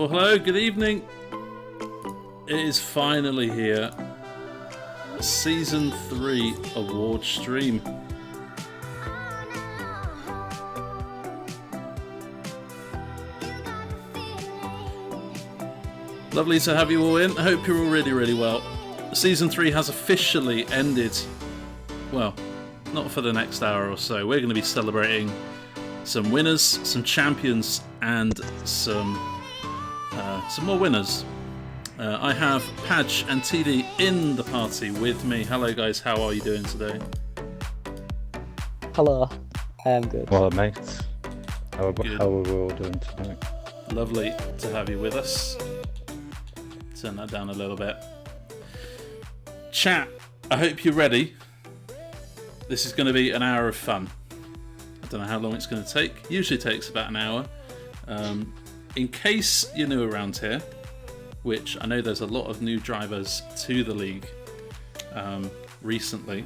Well, hello, good evening. It is finally here. Season 3 award stream. Lovely to have you all in. I hope you're all really well. Season 3 has officially ended. Well, not for the next hour or so. We're going to be celebrating some winners, some champions, and some more winners. I have Padge and TD in the party with me. Hello guys, how are you doing today? Hello, I'm good. Well, mate, how are we all doing tonight? Lovely to have you with us. Turn that down a little bit. Chat, I hope you're ready. This is going to be an hour of fun. I don't know how long it's going to take. Usually takes about an hour. In case you're new around here, which I know there's a lot of new drivers to the league recently.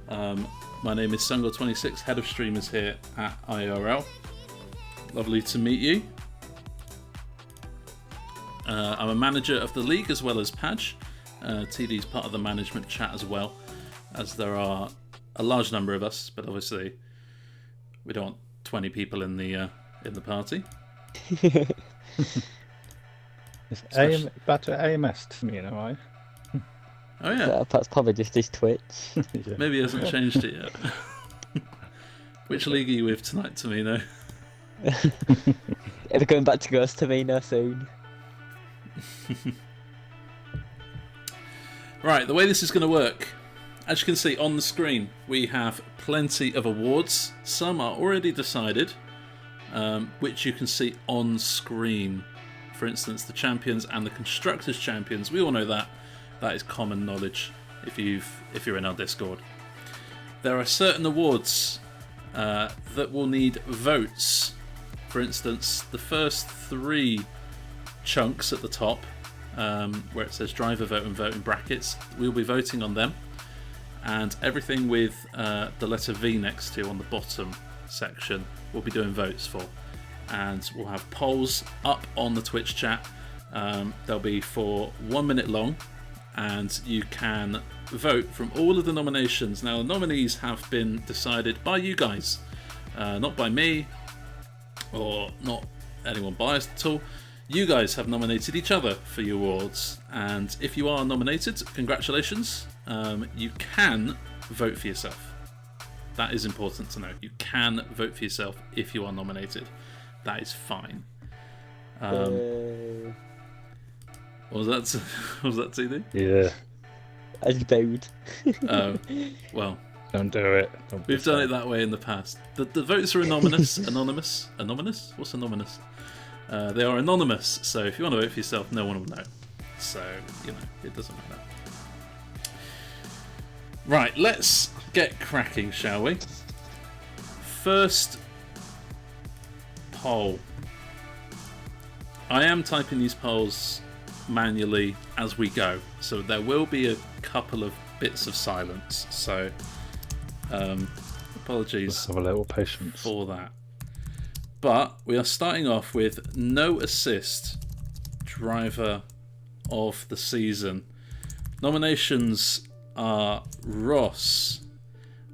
My name is Sungle26, head of streamers here at IIRL. Lovely to meet you. I'm a manager of the league as well as Padge. TD's part of the management chat as well, as there are a large number of us, but obviously we don't want 20 people in the party. It's better AMS to me, right? Oh yeah. That's probably just his Twitch. Yeah. Maybe he hasn't changed it yet. Which league are you with tonight, Tamino? Are we going back to Ghost Tamino soon? Right, the way this is going to work, as you can see on the screen, we have plenty of awards. Some are already decided, which you can see on screen. For instance, the champions and the constructors champions. We all know that. That is common knowledge if you're in our Discord. There are certain awards that will need votes. For instance, the first 3 chunks at the top, where it says driver vote and vote in brackets, we'll be voting on them. And everything with the letter V next to on the bottom section, we'll be doing votes for. And we'll have polls up on the Twitch chat. They'll be for 1 minute long, and you can vote from all of the nominations. Now, the nominees have been decided by you guys, not by me or not anyone biased at all. You guys have nominated each other for your awards, and if you are nominated, congratulations. You can vote for yourself. That is important to know. You can vote for yourself if you are nominated. That is fine. What was that? What was that, TD? Yeah. I just bowed. Oh, well. Don't do it. We've done it that way in the past. The votes are anonymous. Anonymous? What's anonymous? They are anonymous, so if you want to vote for yourself, no one will know. So, it doesn't matter. Right, let's get cracking, shall we? First poll. I am typing these polls manually as we go, so there will be a couple of bits of silence. So, apologies. Let's have a little patience for that. But we are starting off with no assist driver of the season. Nominations are Ross,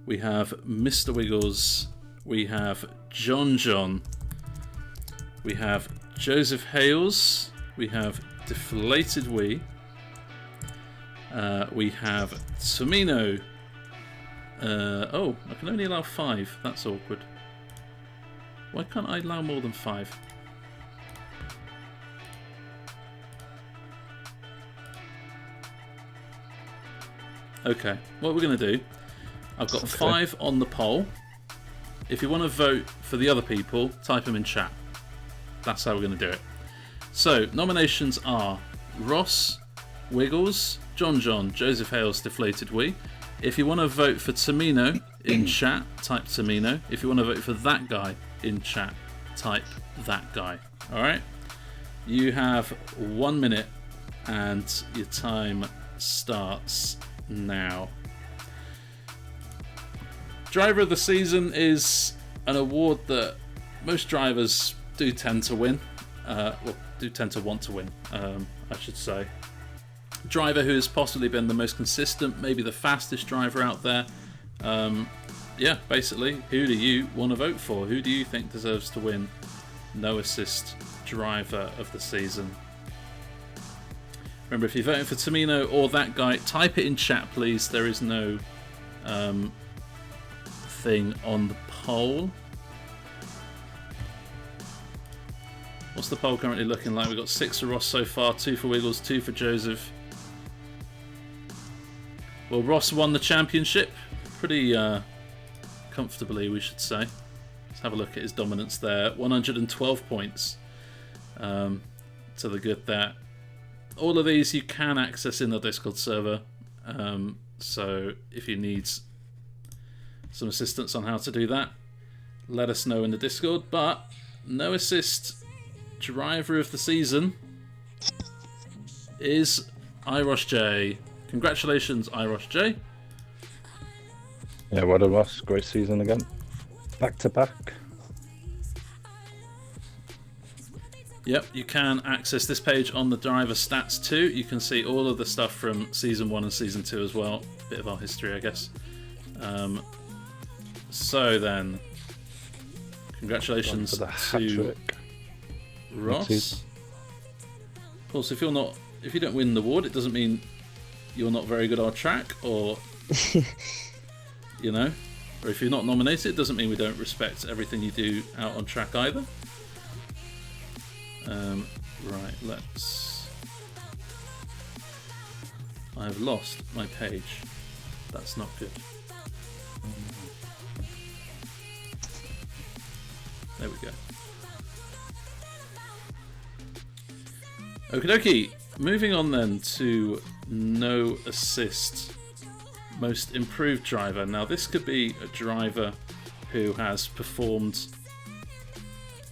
we have Mr. Wiggles, we have John, we have Joseph Hales, we have Deflated we have Tomino. Oh, I can only allow 5. That's awkward. Why can't I allow more than 5? Okay, what we're going to do, I've got 5 on the poll. If you want to vote for the other people, type them in chat. That's how we're going to do it. So, nominations are Ross, Wiggles, John, Joseph Hales, Deflated we. If you want to vote for Tamino in chat, type Tamino. If you want to vote for that guy in chat, type that guy. Alright? You have 1 minute and your time starts now. Driver of the Season is an award that most drivers do tend to win. do tend to want to win, I should say. Driver who has possibly been the most consistent, maybe the fastest driver out there. Yeah, basically, who do you want to vote for? Who do you think deserves to win No Assist Driver of the Season? Remember, if you're voting for Tamino or that guy, type it in chat, please. There is no thing on the poll. What's the poll currently looking like? We've got 6 for Ross so far, 2 for Wiggles, 2 for Joseph. Well, Ross won the championship pretty comfortably, we should say. Let's have a look at his dominance there. 112 points to the good there. All of these you can access in the Discord server, so if you need some assistance on how to do that, let us know in the Discord. But No Assist Driver of the Season is Irosh J. Congratulations, Irosh J. Yeah, what a loss. Great season again. Back to back. Yep, you can access this page on the driver stats too. You can see all of the stuff from Season 1 and Season 2 as well. Bit of our history, I guess. So then, congratulations to Ross. Of course, if you don't win the award, it doesn't mean you're not very good on track, or or if you're not nominated, it doesn't mean we don't respect everything you do out on track either. Right, I've lost my page. That's not good. There we go. Okie dokie. Moving on then to No Assist Most Improved Driver. Now this could be a driver who has performed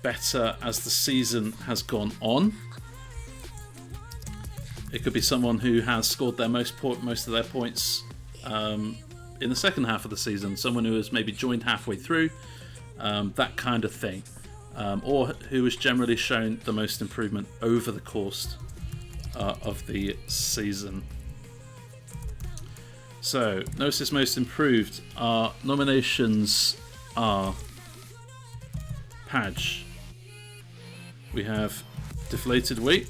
better as the season has gone on. It could be someone who has scored their most of their points in the second half of the season. Someone who has maybe joined halfway through, that kind of thing, or who has generally shown the most improvement over the course of the season. So, No Assist Most Improved. Our nominations are Padge. We have Deflated Wheat.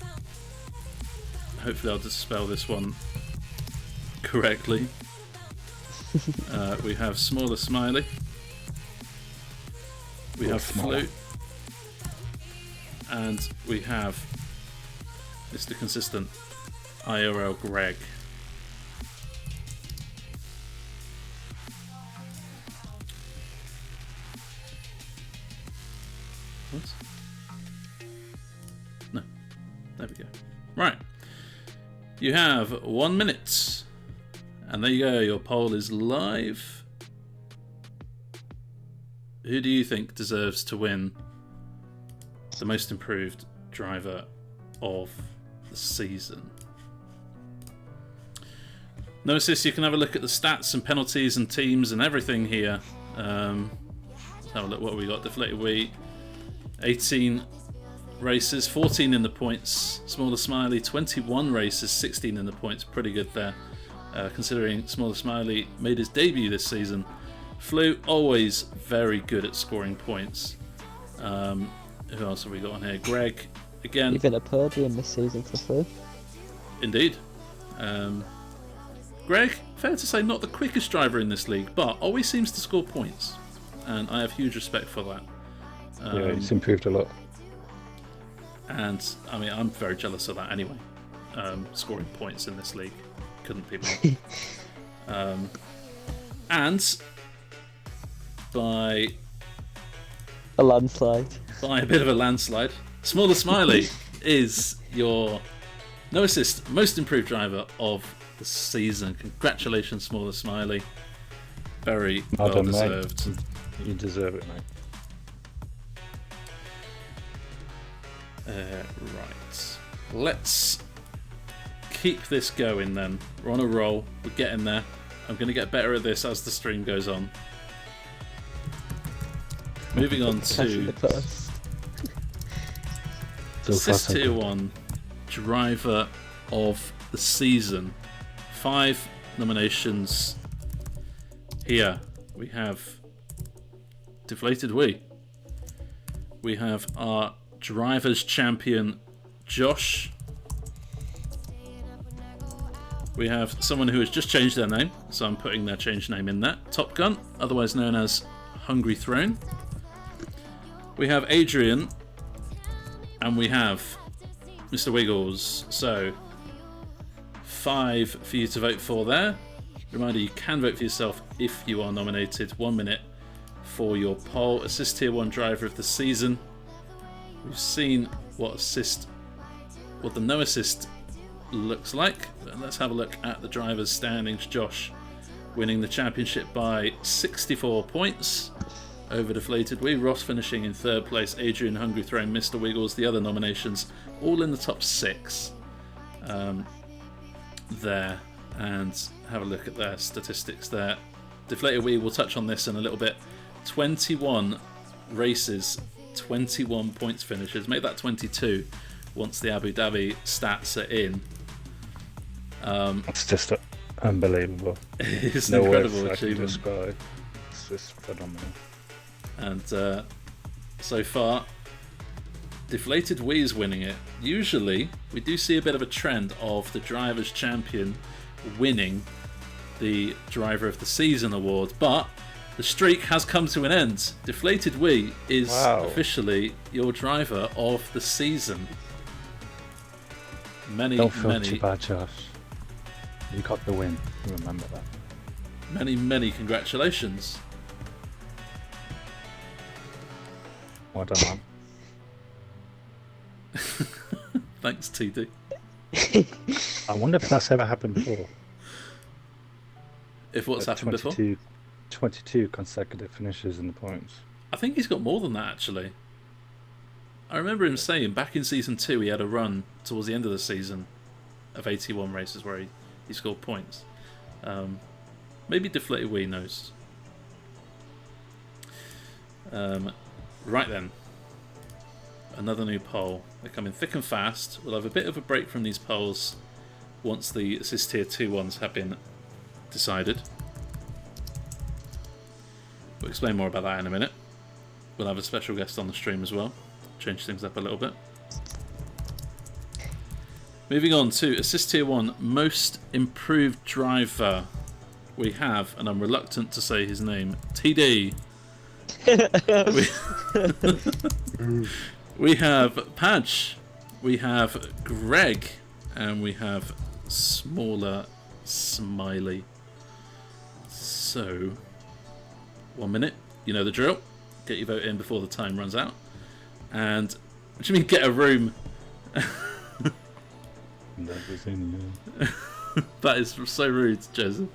Hopefully I'll just spell this one correctly. We have Smaller Smiley. We have Flute. And we have Mr. Consistent, IIRL Greg. What? No. There we go. Right. You have 1 minute. And there you go. Your poll is live. Who do you think deserves to win the most improved driver of the season? No Assist, you can have a look at the stats and penalties and teams and everything here. Let's have a look what we got. Deflated Wheat, 18 races, 14 in the points. Smaller Smiley, 21 races, 16 in the points. Pretty good there, considering Smaller Smiley made his debut this season. Flu, always very good at scoring points. Who else have we got on here? Greg, again. Even a podium this season for Flu. Indeed. Greg, fair to say, not the quickest driver in this league, but always seems to score points. And I have huge respect for that. Yeah, he's improved a lot. And, I mean, I'm very jealous of that anyway. Scoring points in this league. Couldn't be more. And by a landslide. By a bit of a landslide, Smaller Smiley is your No Assist Most Improved Driver of the season. Congratulations, Smaller Smiley. Very well deserved. Mate. You deserve it, mate. Right. Let's keep this going then. We're on a roll. We're getting there. I'm going to get better at this as the stream goes on. Moving on to So far, Assist so Tier good. 1 Driver of the Season. 5 nominations here. We have Deflated Wee. We have our Drivers Champion, Josh. We have someone who has just changed their name, so I'm putting their changed name in there. Top Gun, otherwise known as Hungry Throne. We have Adrian, and we have Mr. Wiggles. So 5 for you to vote for there. Reminder, you can vote for yourself if you are nominated. 1 minute for your poll. Assist Tier 1 Driver of the Season. We've seen what the no assist looks like. Let's have a look at the drivers' standings. Josh winning the championship by 64 points over Deflated Wee. Ross finishing in 3rd place. Adrian, Hungry Throne, Mr. Wiggles, the other nominations, all in the top 6 there. And have a look at their statistics there. Deflated Wee, we'll touch on this in a little bit. 21 races, 21 points finishes. Make that 22 once the Abu Dhabi stats are in. It's just unbelievable. It's an No incredible words I can achievement. describe. It's just phenomenal. And so far, Deflated Wee is winning it. Usually, we do see a bit of a trend of the Drivers' Champion winning the Driver of the Season award, but the streak has come to an end. Deflated Wee is officially your Driver of the Season. Don't feel too bad, Josh. You got the win. Remember that. Many congratulations. Well done, man. Thanks, TD. I wonder if that's ever happened before. If what's happened before? 22 consecutive finishes in the points. I think he's got more than that, actually. I remember him saying back in Season 2 he had a run towards the end of the season of 81 races where he scored points. Maybe Deflated Wee knows. Right then. Another new poll. They're coming thick and fast. We'll have a bit of a break from these polls once the Assist Tier 2 ones have been decided. We'll explain more about that in a minute. We'll have a special guest on the stream as well. Change things up a little bit. Moving on to Assist Tier 1 Most Improved Driver. We have, and I'm reluctant to say his name, TD. We have Padge. We have Greg. And we have Smaller Smiley. So, 1 minute. You know the drill. Get your vote in before the time runs out. And what do you mean get a room? That is so rude, Joseph.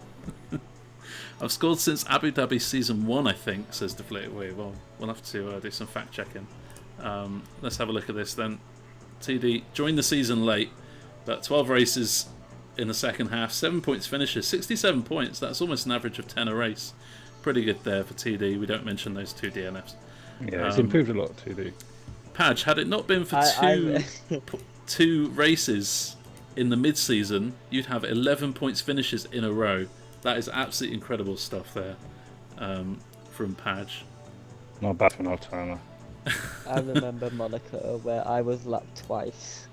I've scored since Abu Dhabi Season 1, I think, says Deflated Wee. Well, we'll have to do some fact checking. Let's have a look at this then. TD joined the season late, but 12 races in the second half, 7 points finishes, 67 points. That's almost an average of 10 a race. Pretty good there for TD. We don't mention those 2 DNFs. Yeah, it's improved a lot, TD. Padge, had it not been for two races in the mid-season, you'd have 11 points finishes in a row. That is absolutely incredible stuff there from Padge. Not bad for an old-timer. I remember Monaco where I was lapped twice.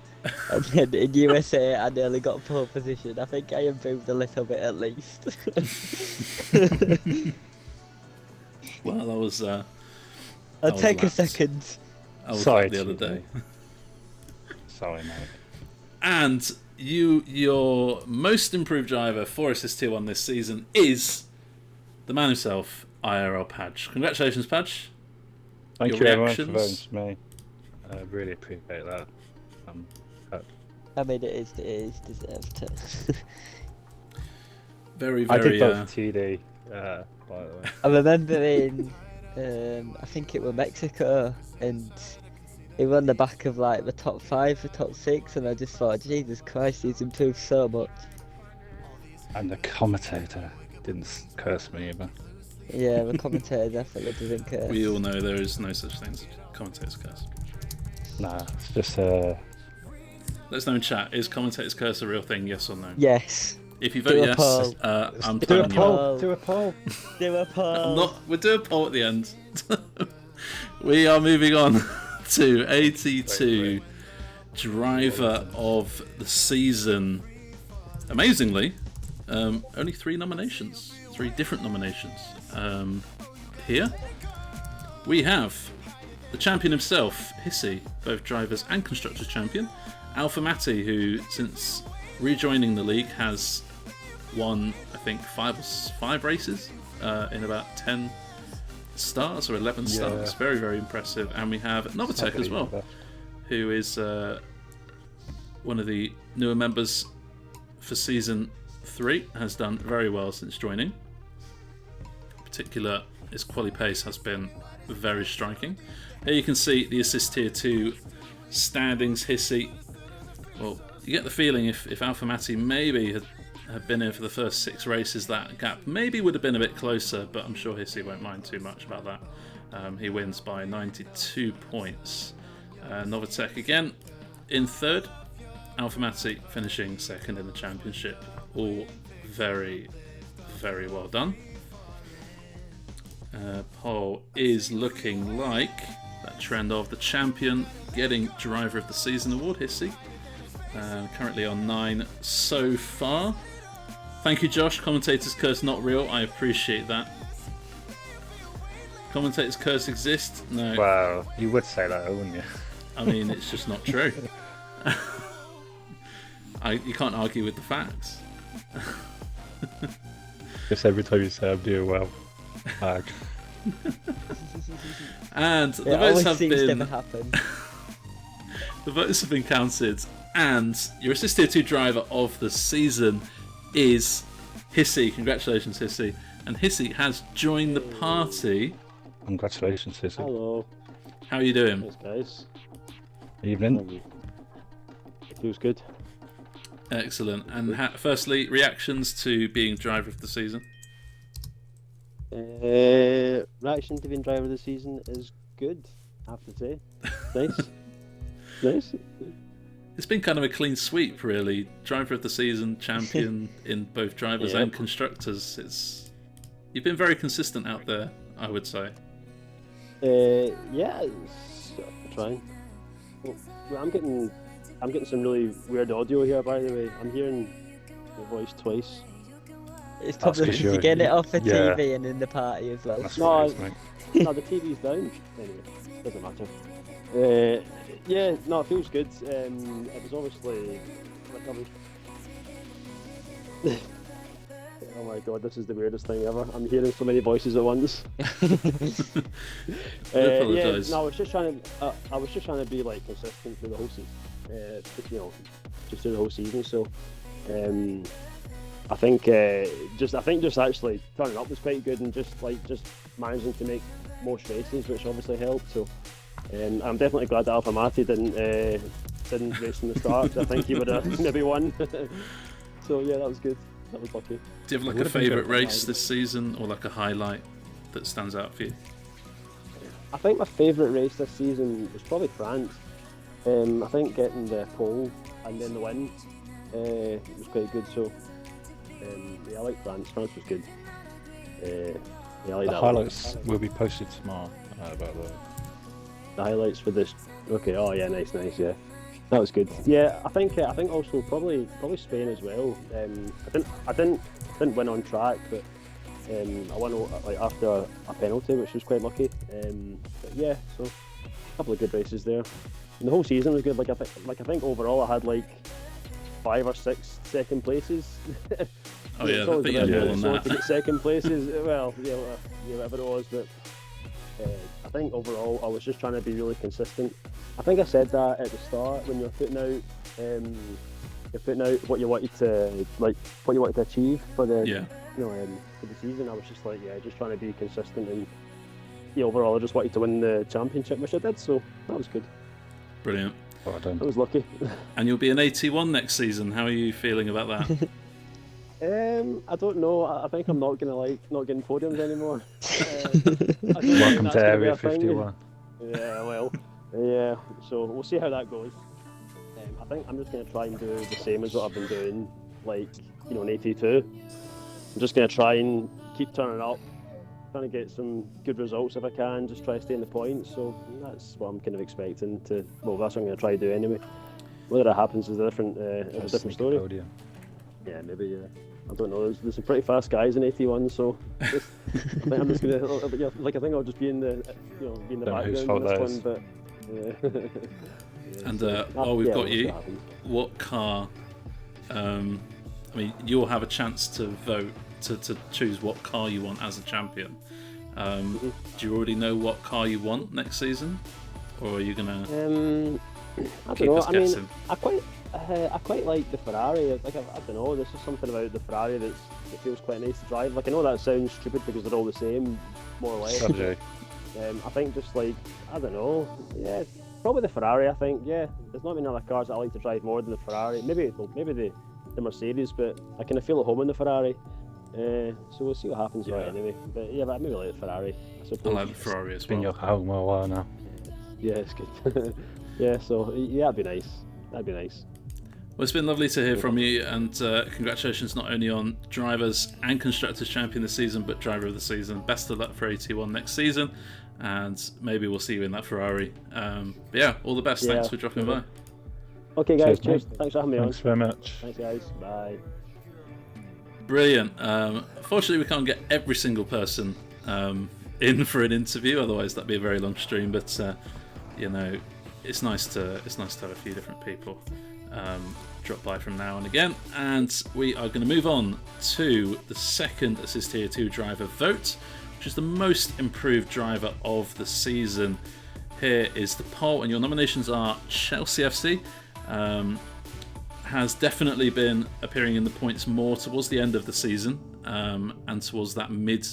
And then in USA I nearly got pole position. I think I improved a little bit at least. Well, I was... I'll take a second. I was Sorry, the other day. Sorry, mate. And your most improved driver for Assist Tier 1 this season is the man himself, IIRL Padge. Congratulations, Padge. Thank Your you everyone for reactions? voting for me. I really appreciate that. I mean, it is deserved. Very, I very... did vote for TD, by the way. I remember in, I think it was Mexico, and he won the back of like the top 5, the top 6, and I just thought, Jesus Christ, he's improved so much. And the commentator didn't curse me either. Yeah, the commentator definitely doesn't care. We all know there is no such thing as commentator's curse. Nah, it's just Let us know in chat. Is commentator's curse a real thing? Yes or no? Yes. If you Do vote a yes, poll. I'm do a turning you off. poll. Do a poll. Do a poll. We'll do a poll at the end. We are moving on to 82 driver of the season. Amazingly, only 3 nominations, 3 different nominations. Here we have the champion himself, Hissy, both drivers and constructors champion. Alpha Matti, who since rejoining the league has won, I think, 5 races in about 10 starts or 11 starts. Yeah. Very, very impressive. And we have Novatek as well, who is one of the newer members for season 3, has done very well since joining. In particular, his quali pace has been very striking. Here you can see the assist tier 2 standings. Hissy, well, you get the feeling if Alpha Matti maybe had been here for the first 6 races, that gap maybe would have been a bit closer, but I'm sure Hissy won't mind too much about that. He wins by 92 points. Novatek again in 3rd. Alpha Matti finishing 2nd in the championship. All very, very well done. Poll is looking like that trend of the champion getting driver of the season award. Hissy currently on 9 so far. Thank you, Josh. Commentator's curse not real. I appreciate that. Commentator's curse exists? No. Wow, you would say that, wouldn't you? I mean, it's just not true. You can't argue with the facts. Just every time you say I'm doing well. And the It votes always have seems been to happen. the votes have been counted, and your assist tier 2 driver of the season is Hissy. Congratulations, Hissy. And Hissy has joined the party. Congratulations, Sissy. Hello. How are you doing? Thanks, guys. Evening. It feels good. Excellent. And firstly, reactions to being driver of the season? Reaction to being driver of the season is good, I have to say. Nice. Nice. It's been kind of a clean sweep, really. Driver of the season, champion in both drivers Yep. and constructors. You've been very consistent out there, I would say. Yeah, it's trying. Well, I'm getting some really weird audio here, by the way. I'm hearing your voice twice. It's probably That's because you're sure. getting it off the Yeah. TV and in the party as well. That's No, what it is, mate. No, the TV's down. Anyway, doesn't matter. Yeah, no, it feels good. It was obviously like I was. Oh my god, this is the weirdest thing ever. I'm hearing so many voices at once. I apologise. No, I was just trying to be like consistent through the whole season. Just through the whole season. So, I think just actually turning up was quite good, and just managing to make most races, which obviously helped. So, I'm definitely glad that Alpha Matti didn't race from the start, 'cause I think he would have maybe won. So yeah, that was good. That was lucky. Do you have like a Would've been favourite good. race this season, or like a highlight that stands out for you? I think my favourite race this season was probably France. I think getting the pole and then the win was quite good. So yeah, I like France. France was good. Yeah, I like The that highlights will be posted tomorrow about the highlights for this. Okay. Oh yeah, nice. Yeah, that was good. Yeah, I think also probably Spain as well. I didn't win on track, but I won like after a penalty, which was quite lucky. But yeah, so a couple of good races there. And the whole season was good. I think overall I had like 5 or 6 second places. Oh yeah, It's I always think a you bit had more than sore to that. get second places. Well, yeah, whatever it was, but I think overall I was just trying to be really consistent. I think I said that at the start when you're putting out what you wanted to achieve for the for the season. I was just like, just trying to be consistent, and overall I just wanted to win the championship, which I did. So that was good. Brilliant. well done. I was lucky. And you'll be an 81 next season. How are you feeling about that? I don't know. I think I'm not getting podiums anymore. I don't think Welcome that's to gonna be Area a thing. 51. Yeah, well, Yeah, so we'll see how that goes. I think I'm just going to try and do the same as what I've been doing, like, you know, in 82. I'm just going to try and keep turning up, trying to get some good results if I can, just try to stay in the points. So that's what I'm kind of expecting to. Well, that's what I'm going to try to do anyway. Whether that happens is a different story. Podium. Yeah, maybe. Yeah, I don't know. There's some pretty fast guys in 81, so I think I'm just gonna like I think I'll just be in the be in the Don't know whose background in fault this one. But yeah. And So, while we've yeah, got we'll see you, what happens. what car? I mean, you'll have a chance to vote to choose what car you want as a champion. Do you already know what car you want next season, or are you gonna I keep don't know. us I mean, guessing? I quite like the Ferrari. Like I don't know. There's just something about the Ferrari that feels quite nice to drive. Like I know that sounds stupid because they're all the same, more or less. Subject. I think just like I don't know. Yeah, probably the Ferrari. I think yeah. There's not many other cars that I like to drive more than the Ferrari. Maybe the Mercedes, but I kind of feel at home in the Ferrari. So we'll see what happens with it anyway. But yeah, but maybe like the Ferrari. I I suppose. like the Ferrari as Been well. your home a while now. Yeah, it's good. Yeah, so yeah, that'd be nice. That'd be nice. Well, it's been lovely to hear from you, and congratulations not only on Drivers and Constructors Champion this season, but Driver of the Season. Best of luck for 81 next season, and maybe we'll see you in that Ferrari. But yeah, all the best. Yeah. Thanks for dropping by. Okay, guys. Cheers, Cheers. mate. Thanks for having me Thanks on. very much. Thanks, guys. Bye. Brilliant. Fortunately, we can't get every single person in for an interview, otherwise that'd be a very long stream. But you know, it's nice to have a few different people drop by from now and again. And we are going to move on to the second Assist Tier 2 driver vote, which is the most improved driver of the season. Here is the poll, and your nominations are Chelsea FC. Has definitely been appearing in the points more towards the end of the season, and towards that mid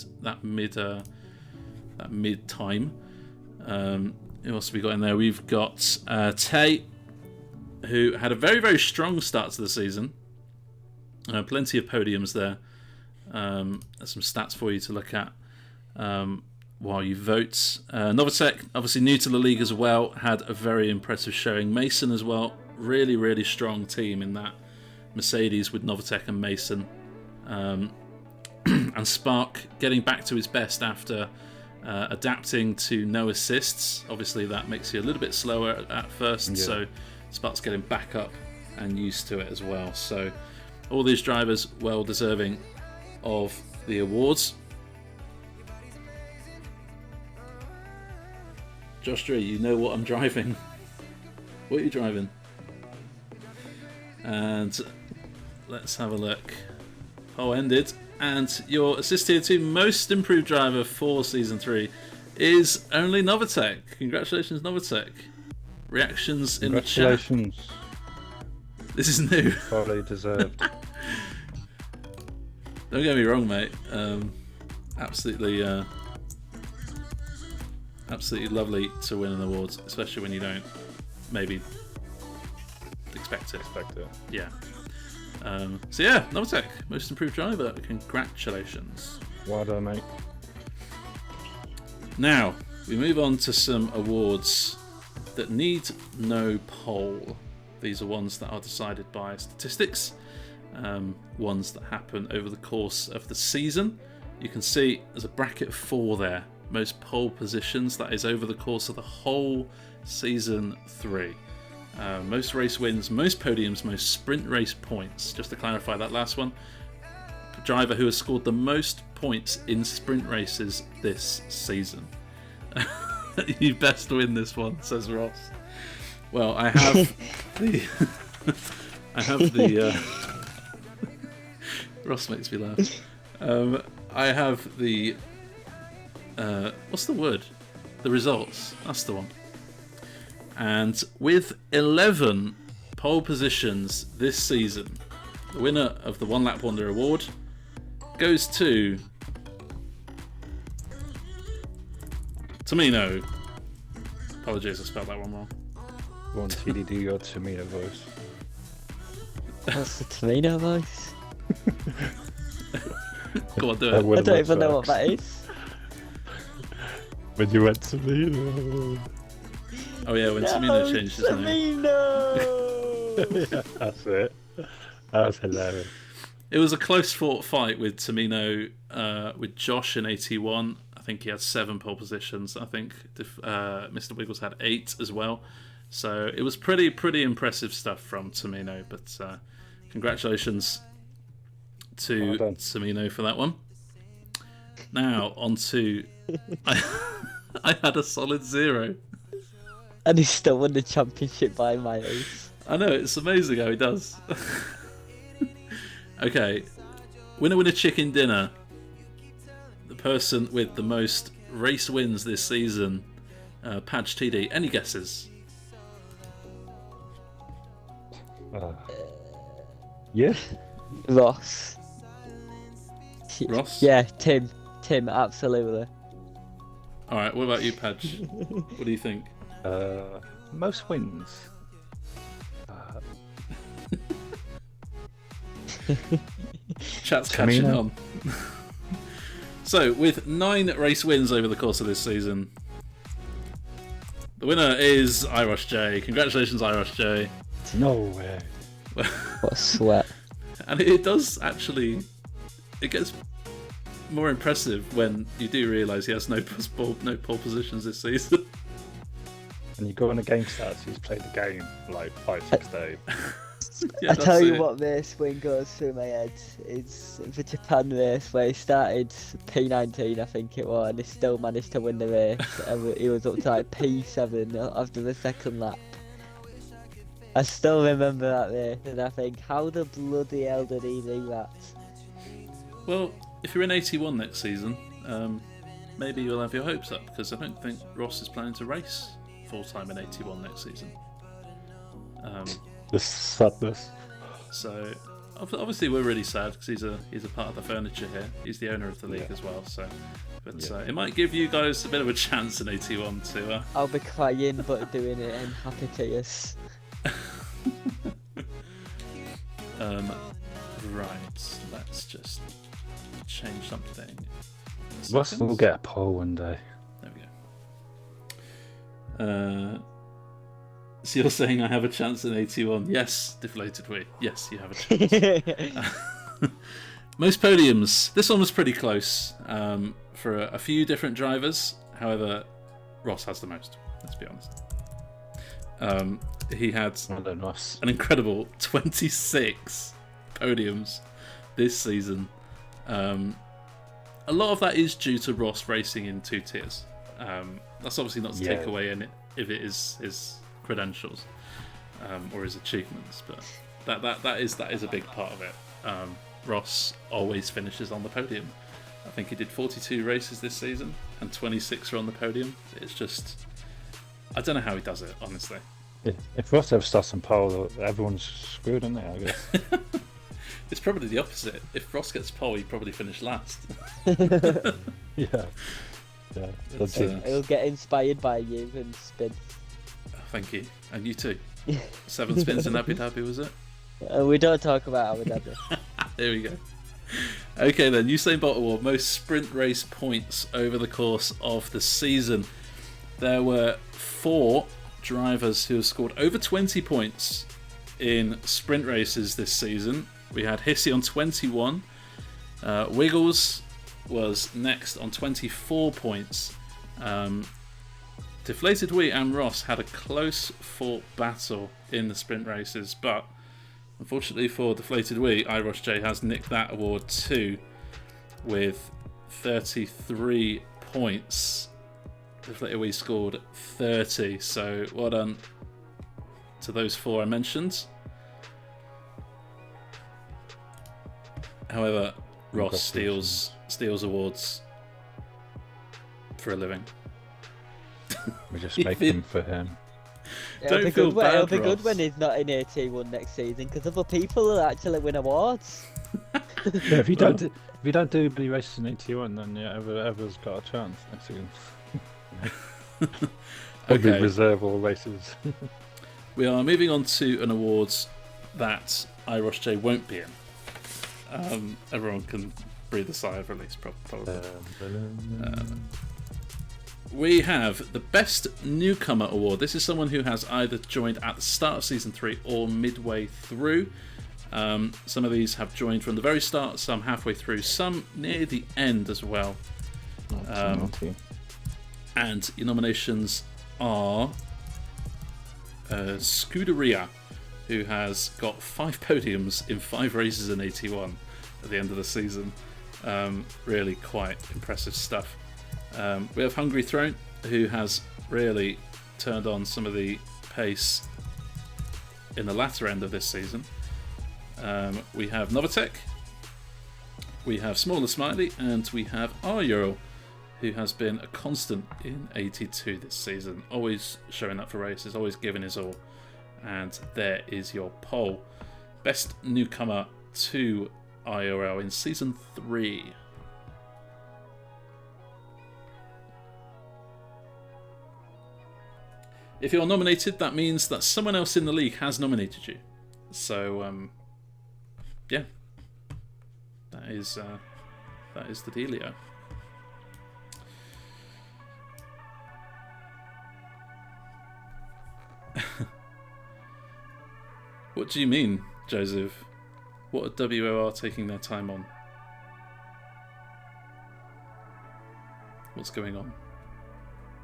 time. Who else have we got in there? We've got Tay, who had a very, very strong start to the season. Plenty of podiums there. There's some stats for you to look at while you vote. Novatek, obviously new to the league as well, had a very impressive showing. Mason as well, really, really strong team in that Mercedes with Novatek and Mason. And Spark getting back to his best after adapting to no assists. Obviously that makes you a little bit slower at first, so Spark's getting back up and used to it as well. So all these drivers well deserving of the awards. Josh Dree, you know what I'm driving. What are you driving? And let's have a look. Poll ended, and your Assist Tier 2 most improved driver for Season 3 is only Novatek. Congratulations, Novatek. Reactions in the chat. Congratulations. This is new. Probably deserved. Don't get me wrong, mate. Absolutely lovely to win an award, especially when you don't maybe expect it. Yeah. So yeah, Novatek, most improved driver. Congratulations. Well done, mate. Now we move on to some awards that need no poll. These are ones that are decided by statistics, ones that happen over the course of the season. You can see there's a bracket of 4 there. Most pole positions, that is over the course of the whole Season 3. Most race wins, most podiums, most sprint race points. Just to clarify that last one, the driver who has scored the most points in sprint races this season. You best win this one, says Ross. Well, I have the Ross makes me laugh. I have the what's the word? The results. That's the one. And with 11 pole positions this season, the winner of the One Lap Wonder Award goes to Tamino. Apologies, I spelled that one wrong. Go on, TDD, your Tamino voice. What's the Tamino voice? Go on, do That it. would I have don't worked even know for what that is. When you went Tamino. Oh yeah, when Tamino changed his name. Tamino! Yeah, that's it. That was hilarious. It was a close fought fight with Tamino, with Josh in 81. I think he had 7 pole positions. I think Mr. Wiggles had 8 as well. So it was pretty impressive stuff from Tamino. But congratulations to Tamino for that one. Now on to I had a solid 0. And he still won the championship by miles. I know, it's amazing how he does. Okay, winner chicken dinner. The person with the most race wins this season, Patch TD. Any guesses? Yeah. Ross. Ross? Yeah, Tim, absolutely. All right, what about you, Patch? What do you think? Most wins. Chat's catching Tamino. on. So, with 9 race wins over the course of this season, the winner is Irosh J. Congratulations, Irosh J. No way. What a sweat. And it does actually, it gets more impressive when you do realise he has no pole positions this season. And you go on a game stats, he's played the game for like 5-6 days. Yeah, I tell that's you it. what race win goes through my head is the Japan race where he started P19 I think it was, and he still managed to win the race and he was up to like P7 after the second lap. I still remember that race and I think, how the bloody hell did he do that? Well, if you're in 81 next season, maybe you'll have your hopes up, because I don't think Ross is planning to race full-time in 81 next season. The sadness. So obviously we're really sad because he's a part of the furniture here. He's the owner of the league as well. So, but it might give you guys a bit of a chance in 81 to. I'll be crying but doing it in happy tears. Right. Let's just change something. Russ will get a pole one day. There we go. So you're saying I have a chance in 81? Yes, deflated weight. Yes, you have a chance. Most podiums. This one was pretty close for a few different drivers. However, Ross has the most. Let's be honest. He had an incredible 26 podiums this season. A lot of that is due to Ross racing in 2 tiers. That's obviously not to take away in it if it is his credentials or his achievements, but that is a big part of it. Ross always finishes on the podium. I think he did 42 races this season and 26 are on the podium. It's just, I don't know how he does it, honestly. If Ross ever starts on pole, everyone's screwed, aren't they, I guess? It's probably the opposite. If Ross gets pole, he'd probably finish last. Yeah. That's it. He'll get inspired by you and spin. Thank you. And you too. 7 spins in Abu Dhabi, was it? We don't talk about Abu Dhabi. There we go. Okay then, Usain Bolt Award, most sprint race points over the course of the season. There were 4 drivers who have scored over 20 points in sprint races this season. We had Hissy on 21. Wiggles was next on 24 points. Deflated Wee and Ross had a close fought battle in the sprint races, but unfortunately for Deflated Wee, Irosh J has nicked that award too with 33 points. Deflated Wee scored 30, so well done to those 4 I mentioned. However, Ross steals awards for a living. We just make them for him. Don't feel bad, It'll be Ross. good when he's not in 81 next season, because other people will actually win awards. Yeah, if you don't do Blue races in 81, then everyone's got a chance next season. Probably Okay. reserve all races. We are moving on to an awards that Irosh J won't be in. Everyone can breathe a sigh of release, probably. we have the Best Newcomer Award. This is someone who has either joined at the start of Season 3 or midway through. Some of these have joined from the very start, some halfway through, some near the end as well. And your nominations are Scuderia, who has got 5 podiums in 5 races in 81 at the end of the season. Really quite impressive stuff. We have Hungry Throne, who has really turned on some of the pace in the latter end of this season. We have Novatech, we have Smaller Smiley, and we have IIRL, who has been a constant in 82 this season, always showing up for races, always giving his all. And there is your poll. Best newcomer to IIRL in Season 3. If you're nominated, that means that someone else in the league has nominated you. So, yeah, that is the dealio. What do you mean, Joseph? What are WOR taking their time on? What's going on?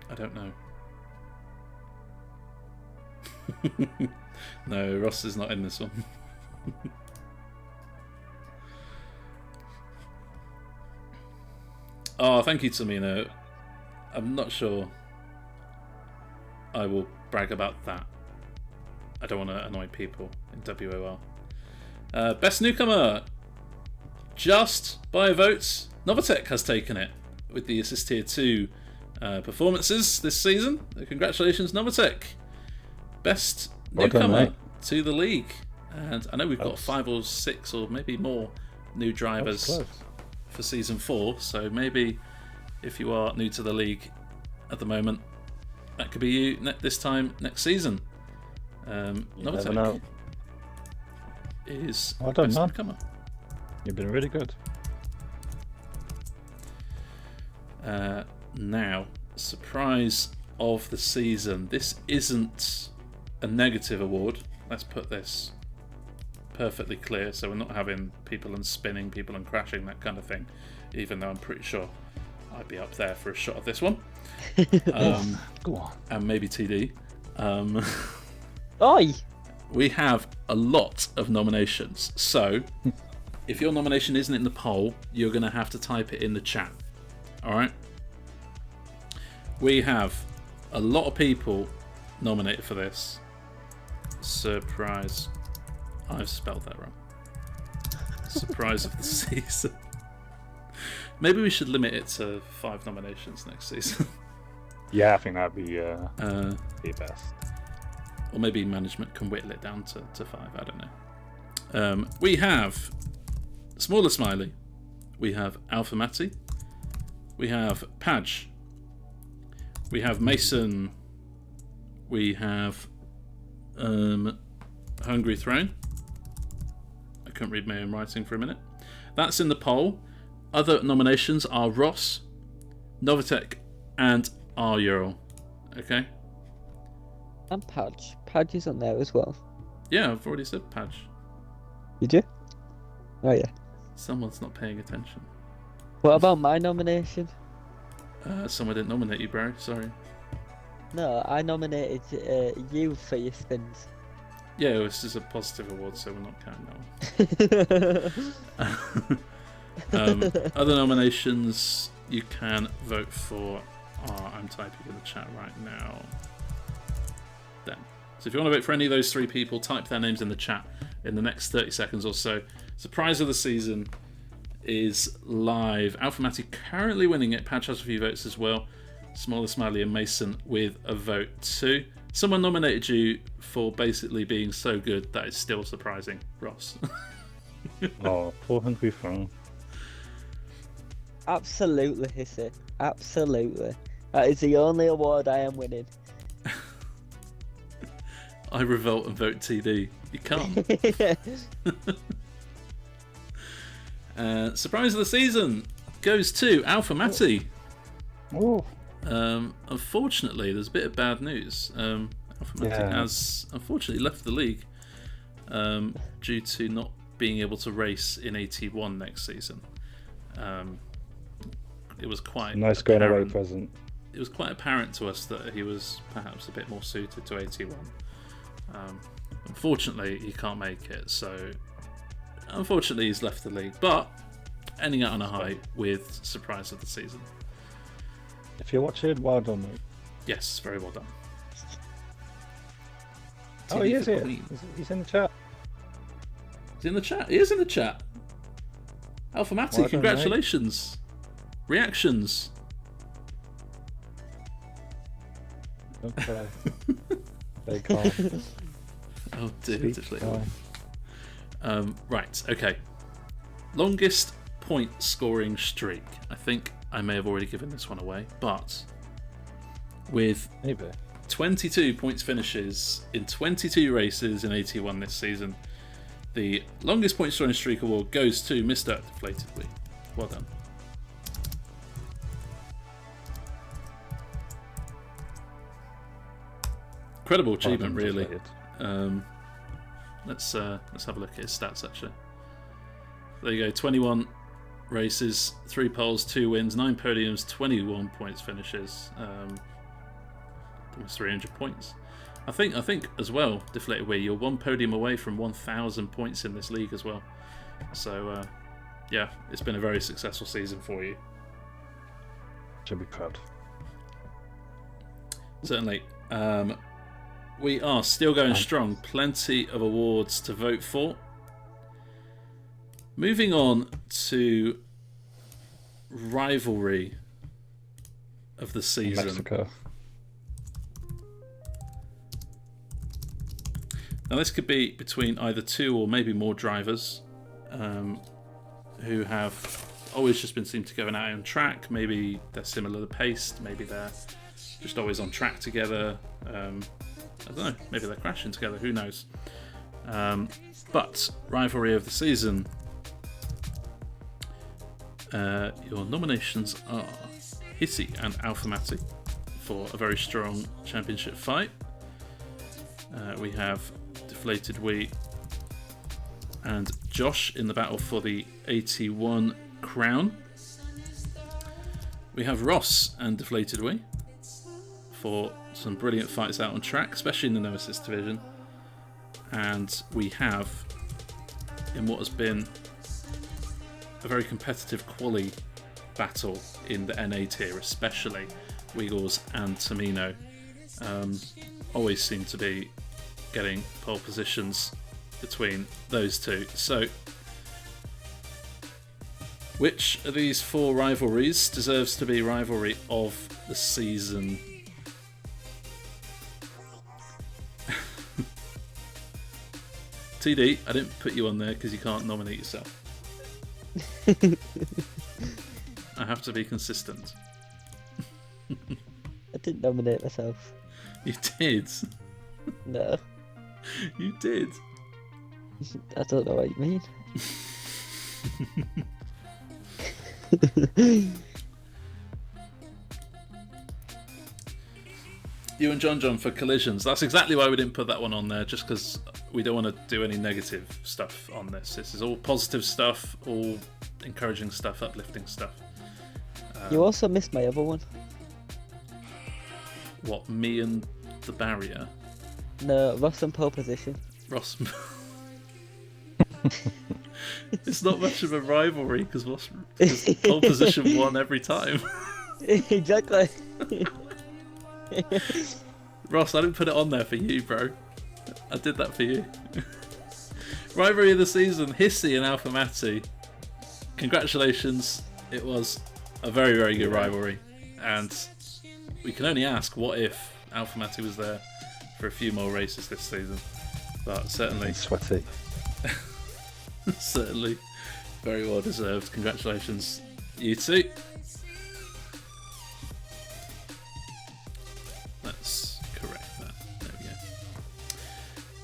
I don't know. No, Ross is not in this one. Oh, thank you, Tamino. I'm not sure I will brag about that. I don't want to annoy people in WOR. Best newcomer, just by votes, Novatech has taken it with the Assist Tier 2 performances this season. Congratulations, Novatech. Best newcomer to the league. And I know we've got 5 or 6 or maybe more new drivers for Season 4. So maybe if you are new to the league at the moment, that could be you this time next season. Novatech is best newcomer. You've been really good. Now, surprise of the season. This isn't a negative award. Let's put this perfectly clear, so we're not having people and spinning, people and crashing, that kind of thing. Even though I'm pretty sure I'd be up there for a shot of this one. Go on. And maybe TD. Oi! We have a lot of nominations, so if your nomination isn't in the poll, you're going to have to type it in the chat. Alright? We have a lot of people nominated for this. Surprise. I've spelled that wrong. Surprise of the season. Maybe we should limit it to 5 nominations next season. Yeah, I think that'd be the best. Or maybe management can whittle it down to 5, I don't know. We have Smaller Smiley. We have Alpha Matty. We have Padge. We have Mason. We have Hungry Throne. I couldn't read my own writing for a minute. That's in the poll. Other nominations are Ross, Novatech, and IIRL. Okay? And Padge. Padge is on there as well. Yeah, I've already said Padge. Did you? Oh yeah. Someone's not paying attention. What about my nomination? Someone didn't nominate you, bro. Sorry. No, I nominated you for your spins. Yeah, this is a positive award, so we're not counting that one. Other nominations you can vote for are, I'm typing in the chat right now. Then. So if you want to vote for any of those 3 people, type their names in the chat in the next 30 seconds or so. Surprise of the season is live. Alpha Matty currently winning it. Patch has a few votes as well. Smaller Smiley and Mason with a vote too. Someone nominated you for basically being so good that it's still surprising, Ross. Oh, poor Hungry Throne. Absolutely, Hissy. Absolutely. That is the only award I am winning. I revolt and vote TD. You can't. Surprise of the season goes to Alpha Matty. Oh. Unfortunately, there's a bit of bad news. Alpha has unfortunately left the league due to not being able to race in AT1 next season. It was quite nice going away present. It was quite apparent to us that he was perhaps a bit more suited to AT1. Unfortunately, he can't make it, so unfortunately he's left the league, but ending out on a high with surprise of the season. If you're watching, well done, mate. Yes, very well done. Oh, he is here. He's in the chat. He's in the chat. He is in the chat. Alpha Matty, Well done, congratulations. Reactions. Don't cry. They can't. Oh dear. Sweet cry. Right, okay. Longest point scoring streak. I think I may have already given this one away, but with Maybe. 22 points finishes in 22 races in AT1 this season, the longest point scoring streak award goes to Mr. Deflatedly. Well done. Incredible achievement, really. Let's have a look at his stats actually. There you go, 21 races, 3 poles, 2 wins, 9 podiums, 21 points finishes, almost 300 points. I think as well, Deflated Wii, you're 1 podium away from 1,000 points in this league as well. So yeah, it's been a very successful season for you. Should be proud. Certainly. We are still going strong. Plenty of awards to vote for. Moving on to rivalry of the season. Mexico. Now this could be between either 2 or maybe more drivers who have always just been seen to go out on track. Maybe they're similarly paced. Maybe they're just always on track together. I don't know, maybe they're crashing together, who knows. But rivalry of the season, your nominations are Hissy and Alpha Matty for a very strong championship fight. We have Deflated Wii and Josh in the battle for the 81 crown. We have Ross and Deflated Wii for some brilliant fights out on track, especially in the no assist division. And we have, in what has been a very competitive quali battle in the NA tier, especially Wiggles and Tamino, always seem to be getting pole positions between those two. So, which of these 4 rivalries deserves to be rivalry of the season? TD, I didn't put you on there because you can't nominate yourself. I have to be consistent. I didn't nominate myself. You did. No. You did. I don't know what you mean. You and John for collisions. That's exactly why we didn't put that one on there, just because we don't want to do any negative stuff on this. This is all positive stuff, all encouraging stuff, uplifting stuff. You also missed my other one. What, me and the barrier? No, Ross and pole position. Ross. It's not much of a rivalry because pole position won every time. Exactly. Ross, I didn't put it on there for you, bro. I did that for you. Rivalry of the season, Hissy and Alpha Matty. Congratulations. It was a very, very good rivalry. And we can only ask, what if Alpha Matty was there for a few more races this season? But certainly... Sweaty. Certainly very well deserved. Congratulations, you two. Let's correct that. There we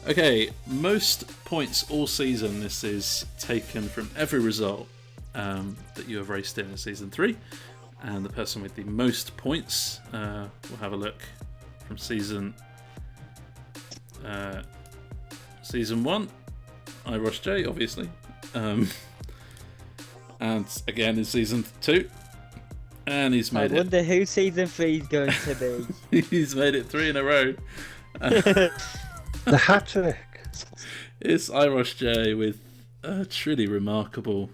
go. Okay, most points all season. This is taken from every result that you have raced in season 3. And the person with the most points, we'll have a look from season 1, IIRL J, obviously. And again in season 2. And he's made I wonder who season 3 is going to be. He's made it 3 in a row. The hat trick. It's IIRL J with a truly remarkable,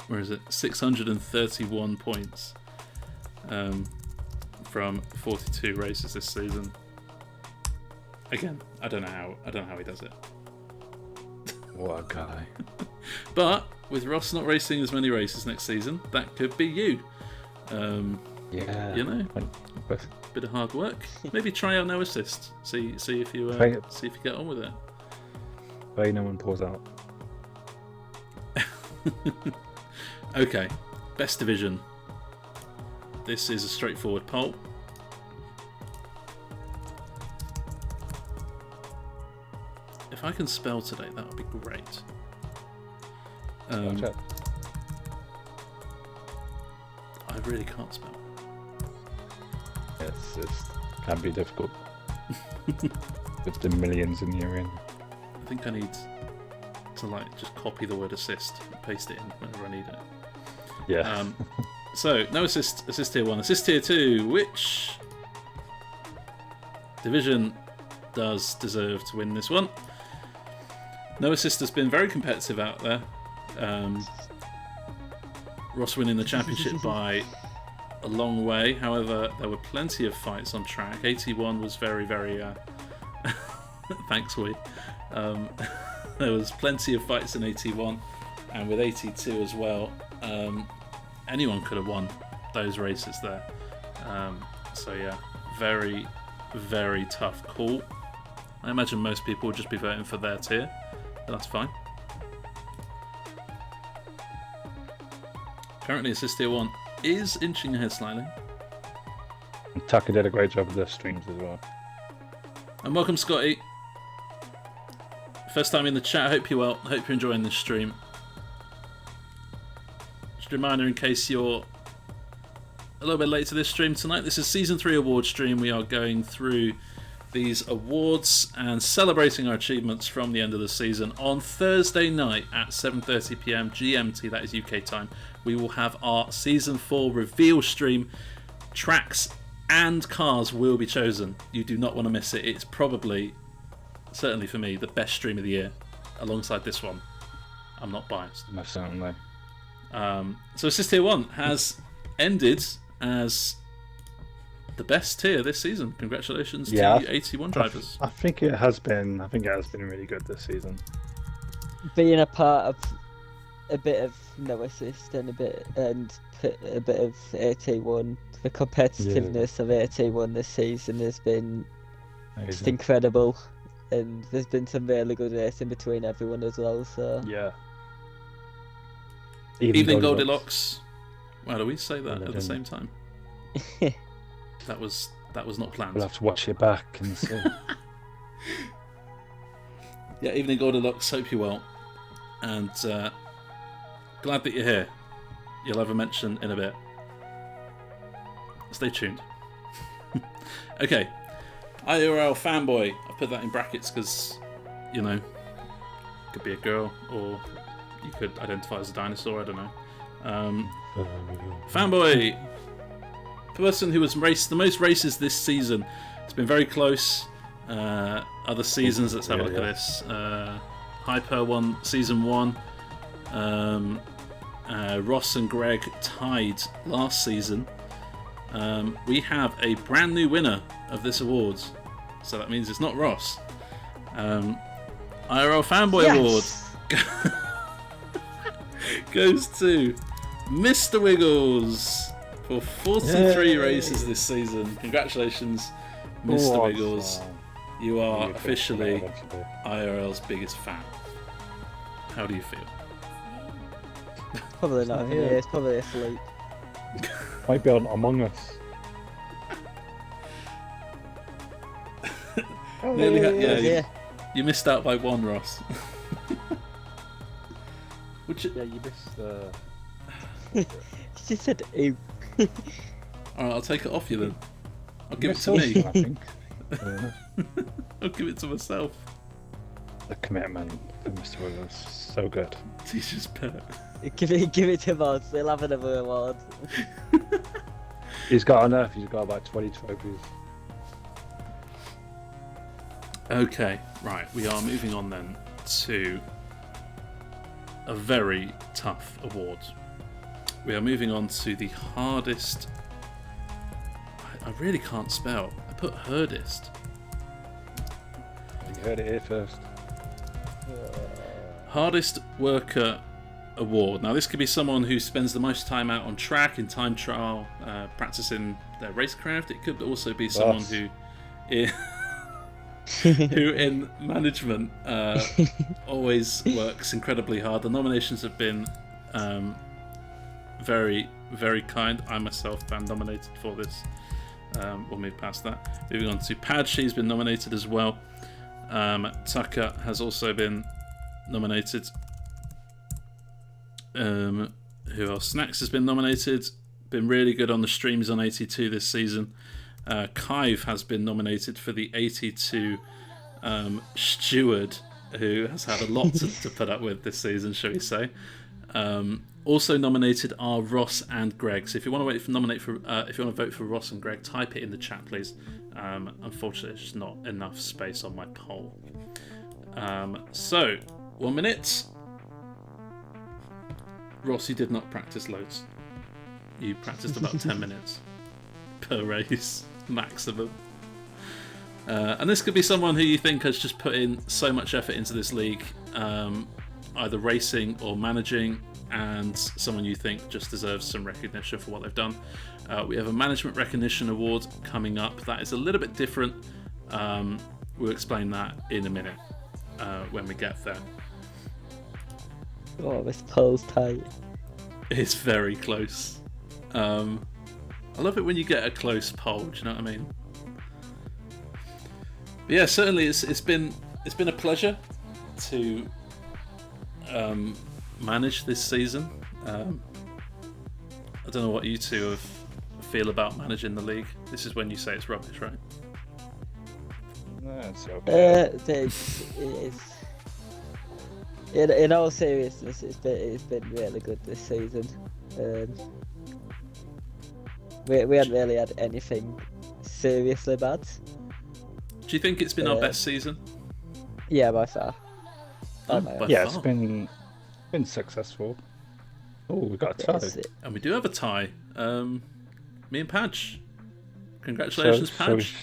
where is it? 631 points from 42 races this season. Again, I don't know how he does it. What a guy. But with Ross not racing as many races next season, that could be you. Yeah. You know, But bit of hard work. Maybe try out no assist. See if you see if you get on with it. no one pulls out. Okay, best division. This is a straightforward poll. If I can spell today, that would be great. Watch out. I really can't spell. Yes, it can be difficult. With the millions in the arena. I think I need to just copy the word assist and paste it in whenever I need it. Yeah. So no assist tier 1, assist tier 2. Which division does deserve to win this one? No assist has been very competitive out there. Ross winning the championship by a long way. However, there were plenty of fights on track. 81 was very, very. Thanks, we. There was plenty of fights in 81, and with 82 as well. Anyone could have won those races there. So yeah, very, very tough call. I imagine most people would just be voting for their tier, but that's fine. Currently, assist tier 1 is inching ahead slightly. And Tucker did a great job with the streams as well. And welcome, Scotty. First time in the chat. I hope you're well. I hope you're enjoying this stream. Just a reminder, in case you're a little bit late to this stream tonight, this is Season 3 award stream. We are going through these awards and celebrating our achievements from the end of the season. On Thursday night at 7:30 PM GMT, that is UK time, we will have our Season 4 reveal stream. Tracks and cars will be chosen. You do not want to miss it. It's probably, certainly for me, the best stream of the year, alongside this one. I'm not biased. Most certainly. So Assist Tier 1 has ended as the best tier this season. Congratulations to you 81 drivers. I think it has been really good this season. Being a part of a bit of no assist and a bit of AT1, the competitiveness of AT1 this season has been just incredible, and there's been some really good racing between everyone as well. So yeah. Evening Goldilocks. Why do we say that at the same time? That was not planned. We'll have to watch it back and see. Yeah, Evening Goldilocks, hope you're well. And glad that you're here. You'll have a mention in a bit. Stay tuned. Okay, IIRL fanboy. I put that in brackets because, you know, could be a girl or you could identify as a dinosaur, I don't know. Fanboy, person who has raced the most races this season. It's been very close. Other seasons, let's have a look at this. Hyper won season 1. Ross and Greg tied last season. We have a brand new winner of this awards, so that means it's not Ross. IIRL Fanboy Award goes to Mr. Wiggles for 43 races this season. Congratulations, Mr. Wiggles. You are officially IRL's biggest fan. How do you feel? probably not. Yeah, it's probably asleep. Might be on Among Us. You missed out by 1, Ross. Yeah, you missed. She said, "Ooh." Alright, I'll take it off you then. I'll give it Miss to me. Olsen, I think. I'll give it to myself. The commitment to Mr. Williams, so good. Teacher's pet. Give it to Mods. They'll have another award. He's got enough. He's got about 20 trophies. Okay, right. We are moving on then to a very tough award. We are moving on to the hardest. I really can't spell. I put hardest. You heard it here first. Hardest worker award. Now, this could be someone who spends the most time out on track in time trial, practicing their racecraft. It could also be someone Boss. who who in management always works incredibly hard. The nominations have been very, very kind. I myself am nominated for this. We'll move past that. Moving on to Pad, she's been nominated as well. Tucker has also been nominated. Who else? Snacks has been nominated. Been really good on the streams on 82 this season. Kive has been nominated for the 82 steward, who has had a lot to put up with this season, shall we say. Also nominated are Ross and Greg. So if you want to if you want to vote for Ross and Greg, type it in the chat, please. Unfortunately, there's just not enough space on my poll. So 1 minute. Ross, you did not practice loads. You practiced about 10 minutes per race, maximum. And this could be someone who you think has just put in so much effort into this league, either racing or managing, and someone you think just deserves some recognition for what they've done. We have a management recognition award coming up that is a little bit different. We'll explain that in a minute when we get there. Oh, this poll's tight. It's very close. I love it when you get a close poll. Do you know what I mean? But yeah, certainly it's been a pleasure to manage this season. I don't know what you two feel about managing the league. This is when you say it's rubbish, right? No, it's okay. It's in all seriousness, it's been really good this season. We hadn't really had anything seriously bad. Do you think it's been our best season? Yeah, by far. Oh, By by Yeah, far. it's been successful. Oh, we got a tie. And we do have a tie. Me and Padge. Congratulations, So Padge.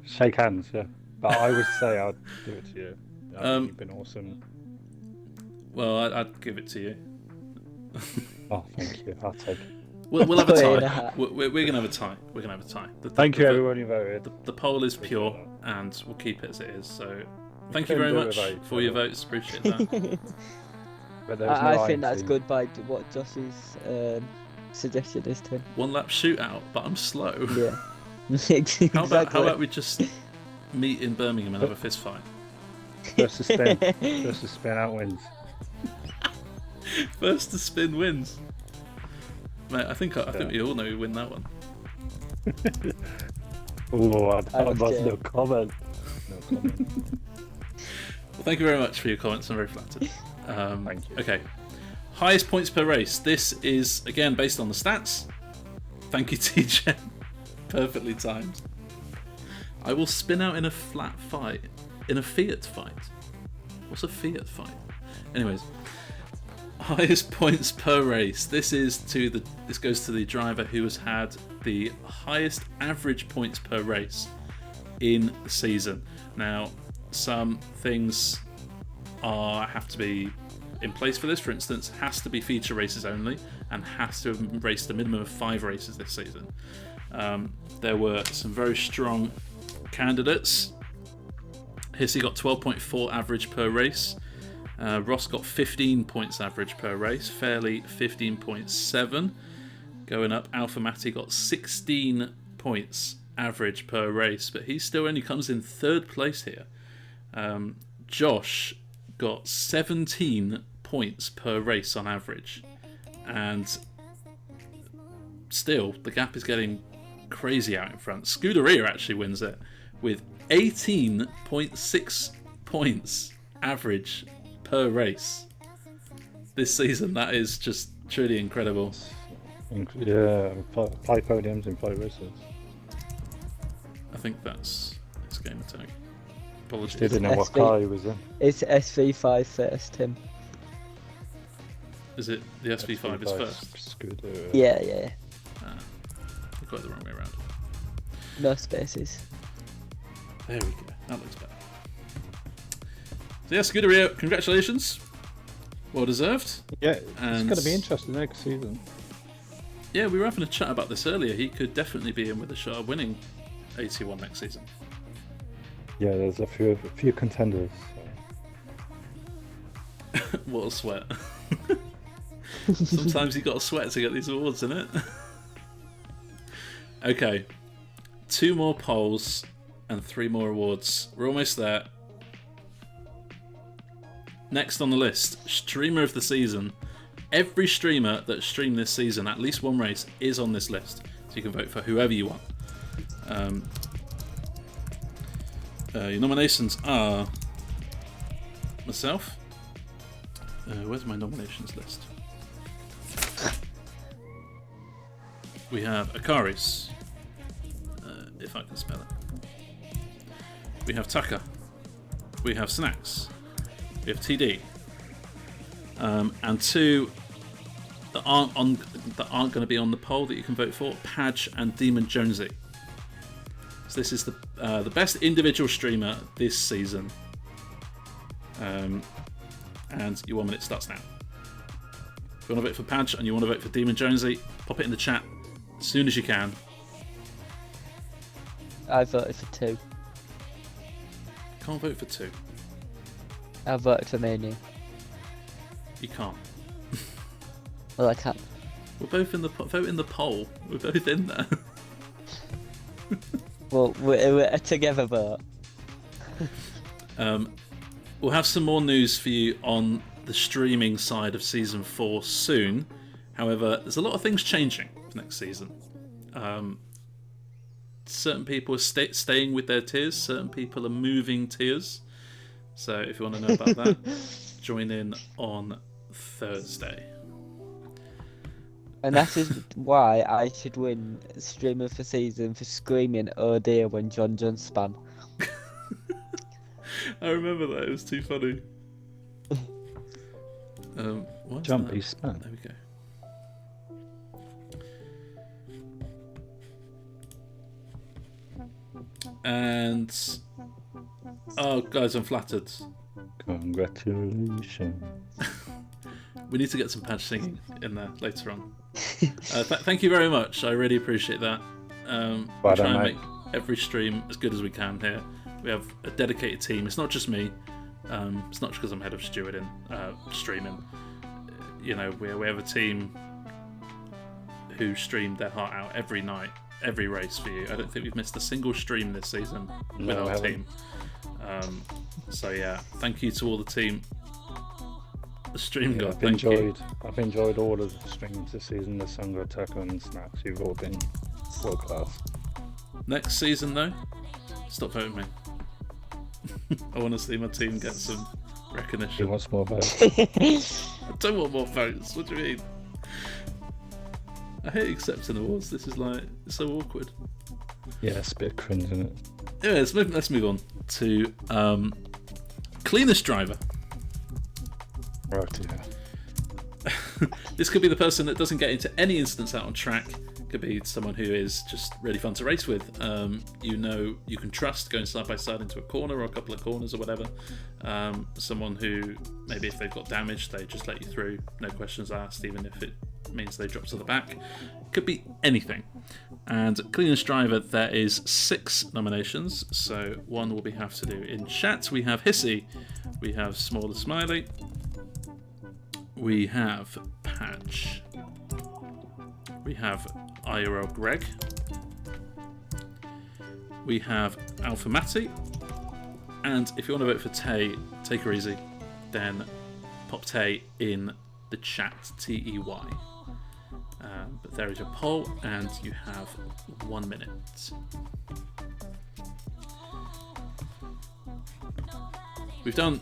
shake hands, yeah. But I would say I'd do it to you. You've been awesome. Well, I'd give it to you. Oh, thank you. I'll take it. We'll have a Put it in a tie. hat. We're going to have a tie. We're going to have a tie. Thank you, everyone who voted. The poll is pure, and we'll keep it as it is. So, thank you couldn't very do it much without for your votes. Appreciate that. But there was no I think that's IT. good by what Josh's suggestion is to him. One lap shootout, but I'm slow. Yeah. Exactly. How about we just meet in Birmingham and have a fist fight? First to spin. First to spin out wins. First to spin wins. Mate, I think we all know who win that one. Oh, I Okay. was no comment. No comment. Well, thank you very much for your comments. I'm very flattered. Thank you. Okay. Highest points per race. This is, again, based on the stats. Thank you, TJ. Perfectly timed. I will spin out in a flat fight. In a Fiat fight. What's a Fiat fight? Anyways. Highest points per race. This goes to the driver who has had the highest average points per race in the season. Now, some things have to be in place for this. For instance, has to be feature races only and has to have raced a minimum of 5 races this season. There were some very strong candidates. Hissy got 12.4 average per race. Ross got 15 points average per race. Fairly 15.7. Going up, Alpha Matty got 16 points average per race, but he still only comes in 3rd place here. Josh got 17 points per race on average, and still, the gap is getting crazy out in front. Scuderia actually wins it with 18.6 points average per race this season. That is just truly incredible. Yeah, 5 podiums in 5 races. I think that's game attack. Apologies. Didn't know what car he was in. It's SV5 first, Tim. Is it the SV5 is first? Scooter. Yeah. I got it the wrong way around. No spaces. There we go. That looks better. So yeah, Scuderia, congratulations. Well deserved. Yeah, And- it's going to be interesting next season. Yeah, we were having a chat about this earlier. He could definitely be in with a shot of winning 81 next season. Yeah, there's a few contenders. So. What a sweat. Sometimes you got to sweat to get these awards, innit? Okay. 2 more polls and 3 more awards. We're almost there. Next on the list, Streamer of the Season. Every streamer that streamed this season, at least one race, is on this list. So you can vote for whoever you want. Your nominations are myself. Where's my nominations list? We have Akaris, if I can spell it. We have Tucker. We have Snacks. We have TD. And 2 that aren't going to be on the poll that you can vote for: Padge and Demon Jonesy. So this is the best individual streamer this season. And your 1 minute starts now. If you want to vote for Padge and you want to vote for Demon Jonesy, pop it in the chat as soon as you can. I voted for 2. Can't vote for 2. I voted for Mania. You can't. Well, I can't. We're both in the vote in the poll. We're both in there. Well, we're a together vote. We'll have some more news for you on the streaming side of Season 4 soon. However, there's a lot of things changing for next season. Certain people are staying with their tiers. Certain people are moving tiers. So if you want to know about that, join in on Thursday. And that is why I should win Streamer of the Season for screaming "Oh dear" when John spam. I remember that. It was too funny. What's Jumpy that? span. There we go. And oh, guys, I'm flattered. Congratulations. We need to get some Padge singing in there later on. Thank you very much. I really appreciate that. We try and make every stream as good as we can here. We have a dedicated team. It's not just me. It's not just because I'm head of stewarding, streaming. You know, we have a team who streamed their heart out every night, every race for you. I don't think we've missed a single stream this season with our team. So yeah, thank you to all the team. The stream god, thank you. I've enjoyed all of the streams this season. The Sangha, Tucker and Snacks, you've all been world class. Next season though, stop voting me. I want to see my team get some recognition. He wants more votes. I don't want more votes. What do you mean? I hate accepting awards. This is like, it's so awkward. Yeah, it's a bit cringe, isn't it? Yeah, let's move on to cleanest driver. Right, yeah. This could be the person that doesn't get into any incidents out on track. Could be someone who is just really fun to race with. You know, you can trust going side by side into a corner or a couple of corners or whatever. Someone who maybe if they've got damage, they just let you through, no questions asked, even if it means they drop to the back. Could be anything. And cleanest driver, there is 6 nominations. So 1 will be have to do in chat. We have Hissy, we have Smaller Smiley, we have Patch, we have IIRL Greg, we have Alpha Matty, and if you want to vote for Tay, take her easy, then pop Tay in the chat, TEY. But there is your poll, and you have 1 minute. We've done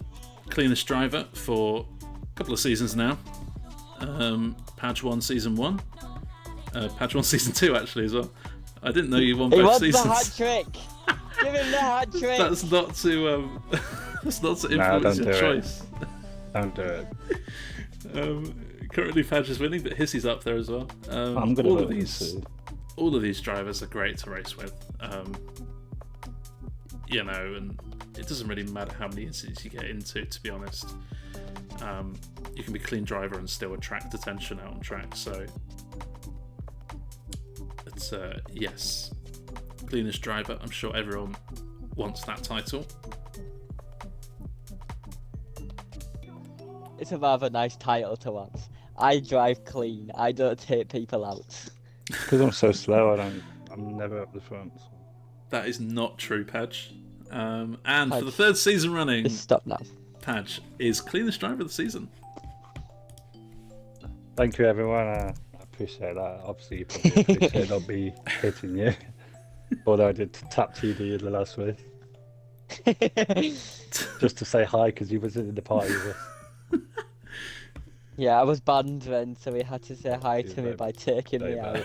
Cleanest Driver for a couple of seasons now. Padge won season 1. Padge won season 2 actually as well. I didn't know you won He both won seasons. the hat trick. Give him the hat trick. That's not to that's not to No, influence don't your do choice. Don't do it. Currently, Padge is winning, but Hissy's up there as well. I'm gonna all vote of these, all of these drivers are great to race with. You know, and it doesn't really matter how many incidents you get into. To be honest, you can be a clean driver and still attract attention out on track. So it's yes, cleanest driver. I'm sure everyone wants that title. It's a rather nice title to have. I drive clean. I don't take people out. Because I'm so slow, I'm never up the front. So. That is not true, Padge. And for the 3rd season running, Just stop now. Padge is cleanest driver of the season. Thank you, everyone. I appreciate that. Obviously, you probably appreciate not be hitting you. Although I did tap TD in the last race. Just to say hi, because he was in the party with us. Yeah, I was banned then, so he had to say hi to me by taking me out.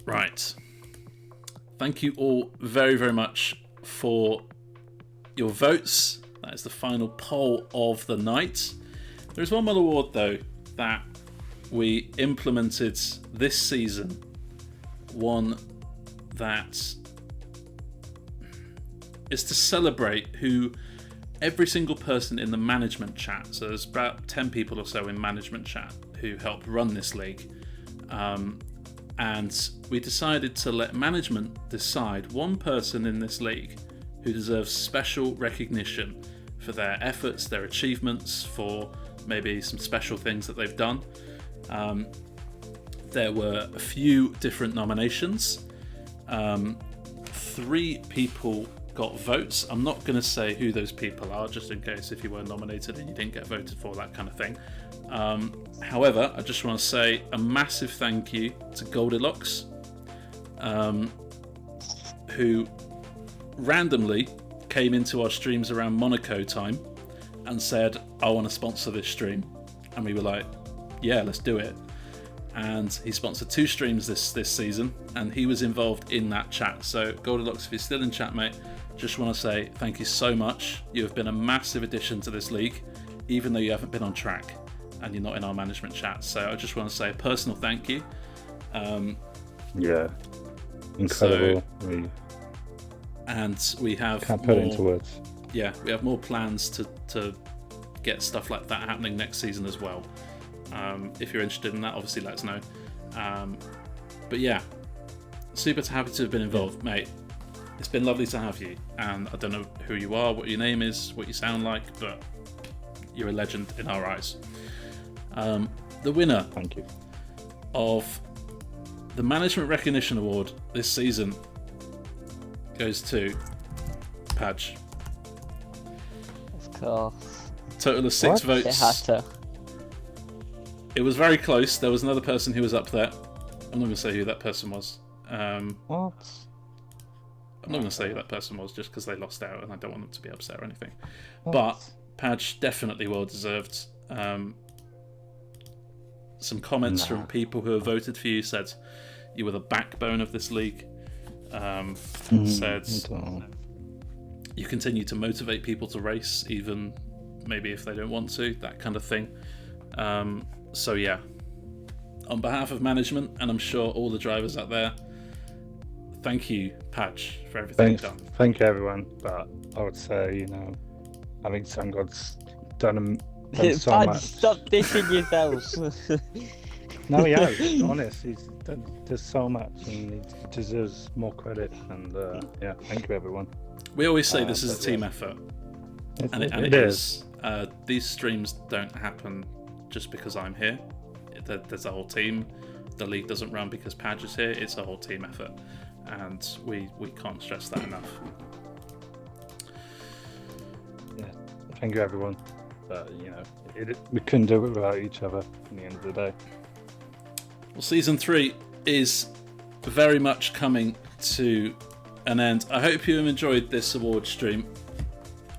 Right. Thank you all very, very much for your votes. That is the final poll of the night. There's one more award, though, that we implemented this season. One that is to celebrate who every single person in the management chat, so there's about 10 people or so in management chat who help run this league, and we decided to let management decide one person in this league who deserves special recognition for their efforts, their achievements, for maybe some special things that they've done. There were a few different nominations. 3 people got votes. I'm not going to say who those people are, just in case if you were nominated and you didn't get voted for, that kind of thing. However, I just want to say a massive thank you to Goldilocks, who randomly came into our streams around Monaco time and said, I want to sponsor this stream. And we were like, yeah, let's do it. And he sponsored 2 streams this season, and he was involved in that chat. So Goldilocks, if you're still in chat, mate, just want to say thank you so much. You have been a massive addition to this league, even though you haven't been on track and you're not in our management chat. So I just want to say a personal thank you. Yeah, incredible. And we have Can't put it into words. Yeah, we have more plans to get stuff like that happening next season as well. If you're interested in that, obviously let us know. But yeah, super happy to have been involved, mate. It's been lovely to have you, and I don't know who you are, what your name is, what you sound like, but you're a legend in our eyes. The winner Thank you. of the Management Recognition Award this season goes to Padge. Of course. Total of 6 They had votes. to. It was very close. There was another person who was up there. I'm not going to say who that person was. What? I'm not going to say who that person was just because they lost out and I don't want them to be upset or anything. What? But Padge definitely well deserved. Some comments from people who have voted for you said you were the backbone of this league. Said you continue to motivate people to race, even maybe if they don't want to, that kind of thing. So yeah, on behalf of management, and I'm sure all the drivers out there, thank you, Padge, for everything you've done. Thank you, everyone. But I would say, I think Sam God's done so Padge, much. stop dissing yourself. No, he has. Honest, he's done just so much, and he deserves more credit. And yeah, thank you, everyone. We always say this is a team effort, and it is. These streams don't happen just because I'm here. There's a whole team. The league doesn't run because Padge is here. It's a whole team effort, and we can't stress that enough. Yeah, thank you, everyone. But we couldn't do it without each other. In the end of the day. Well, season 3 is very much coming to an end. I hope you have enjoyed this award stream.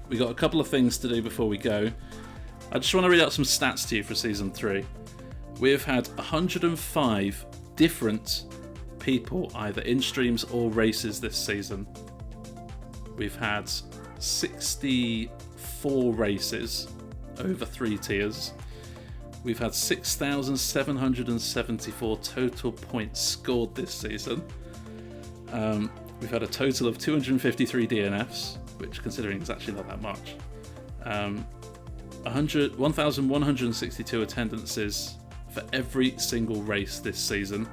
We got a couple of things to do before we go. I just want to read out some stats to you for season 3. We have had 105 different people either in streams or races this season. We've had 64 races over 3 tiers. We've had 6,774 total points scored this season. We've had a total of 253 DNFs, which considering is actually not that much. 1,162 attendances for every single race this season.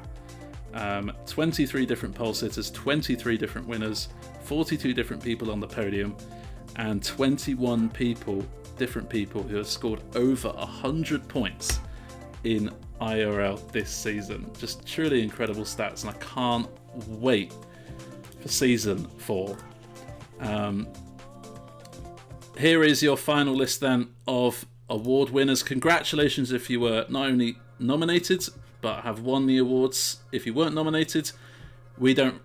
23 different pole sitters, 23 different winners, 42 different people on the podium, and 21 different people who have scored over 100 points in IRL this season. Just truly incredible stats, and I can't wait for season 4. Here is your final list then of award winners. Congratulations if you were not only nominated but have won the awards. If you weren't nominated, we don't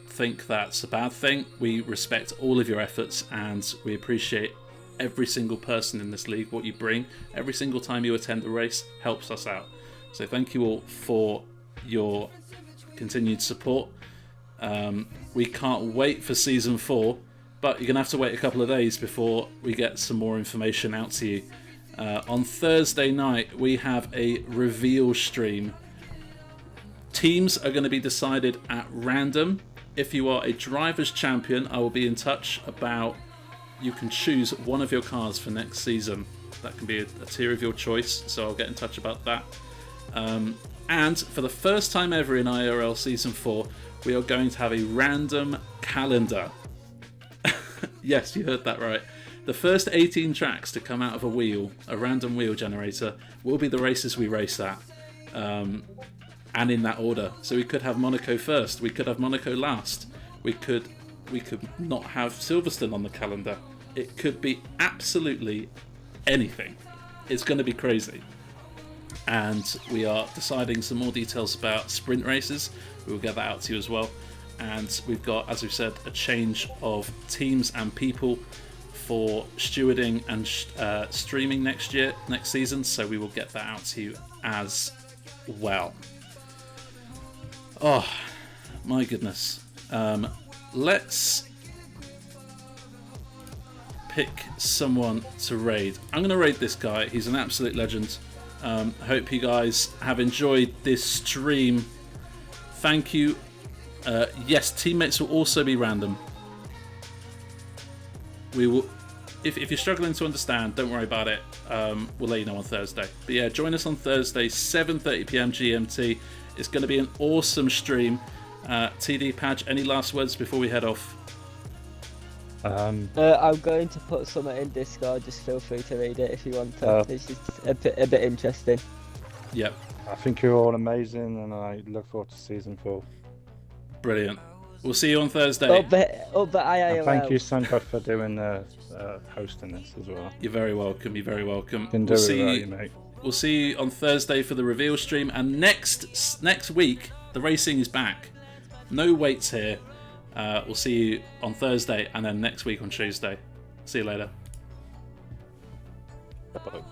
think that's a bad thing. We respect all of your efforts and we appreciate every single person in this league. What you bring every single time you attend a race helps us out. So thank you all for your continued support. We can't wait for season 4, but you're gonna have to wait a couple of days before we get some more information out to you. On Thursday night we have a reveal stream. Teams are going to be decided at random. If you are a driver's champion, I will be in touch about you can choose one of your cars for next season. That can be a tier of your choice, so I'll get in touch about that. And for the first time ever in IRL Season 4, we are going to have a random calendar. Yes, you heard that right. The first 18 tracks to come out of a random wheel generator, will be the races we race at. And in that order. So we could have Monaco first, we could have Monaco last, we could not have Silverstone on the calendar. It could be absolutely anything. It's going to be crazy. And we are deciding some more details about sprint races. We will get that out to you as well. And we've got, as we've said, a change of teams and people for stewarding and streaming next season. So we will get that out to you as well. Oh my goodness. Let's pick someone to raid. I'm going to raid this guy. He's an absolute legend. Hope you guys have enjoyed this stream. Thank you. Yes, teammates will also be random. We will. If you're struggling to understand, don't worry about it. We'll let you know on Thursday. But yeah, join us on Thursday, 7:30 PM GMT. It's going to be an awesome stream. TD Padge, any last words before we head off? I'm going to put something in Discord. Just feel free to read it if you want to. It's just a bit interesting. Yep. I think you're all amazing, and I look forward to season 4. Brilliant. We'll see you on Thursday. Up the IIRL. And thank you, Sandra, for doing hosting this as well. You're very welcome. You're very welcome. Can do it without you, mate. We'll see you on Thursday for the reveal stream, and next week the racing is back. No waits here. We'll see you on Thursday, and then next week on Tuesday. See you later. Bye.